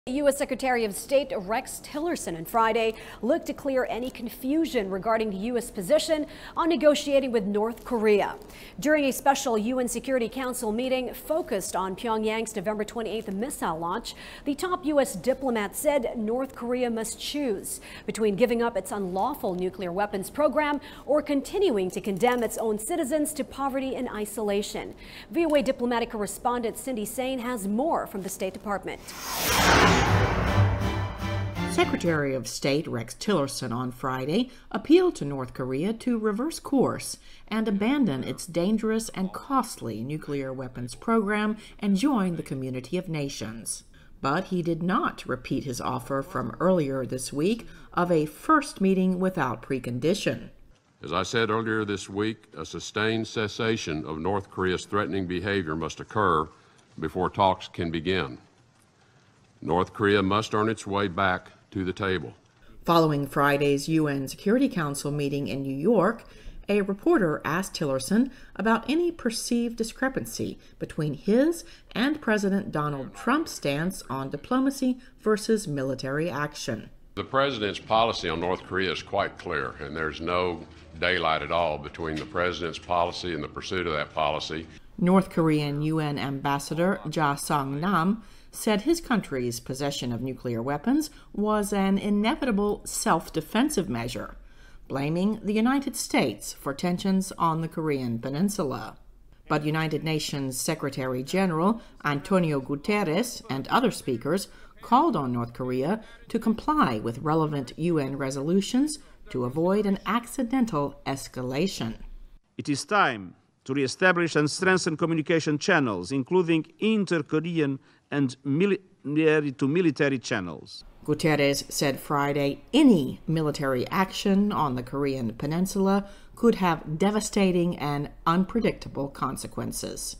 U.S. Secretary of State Rex Tillerson on Friday looked to clear any confusion regarding the U.S. position on negotiating with North Korea. During a special UN Security Council meeting focused on Pyongyang's November 28th missile launch, the top U.S. diplomat said North Korea must choose between giving up its unlawful nuclear weapons program or continuing to condemn its own citizens to poverty and isolation. VOA diplomatic correspondent Cindy Sain has more from the State Department. Secretary of State Rex Tillerson on Friday appealed to North Korea to reverse course and abandon its dangerous and costly nuclear weapons program and join the community of nations. But he did not repeat his offer from earlier this week of a first meeting without precondition. As I said earlier this week, a sustained cessation of North Korea's threatening behavior must occur before talks can begin. North Korea must earn its way back to the table. Following Friday's UN Security Council meeting in New York, a reporter asked Tillerson about any perceived discrepancy between his and President Donald Trump's stance on diplomacy versus military action. The president's policy on North Korea is quite clear, and there's no daylight at all between the president's policy and the pursuit of that policy. North Korean UN Ambassador Ja Sung-nam said his country's possession of nuclear weapons was an inevitable self-defensive measure, blaming the United States for tensions on the Korean peninsula. But United Nations Secretary General Antonio Guterres and other speakers called on North Korea to comply with relevant UN resolutions to avoid an accidental escalation. It is time to reestablish and strengthen communication channels, including inter-Korean and military-to-military channels. Guterres said Friday any military action on the Korean peninsula could have devastating and unpredictable consequences.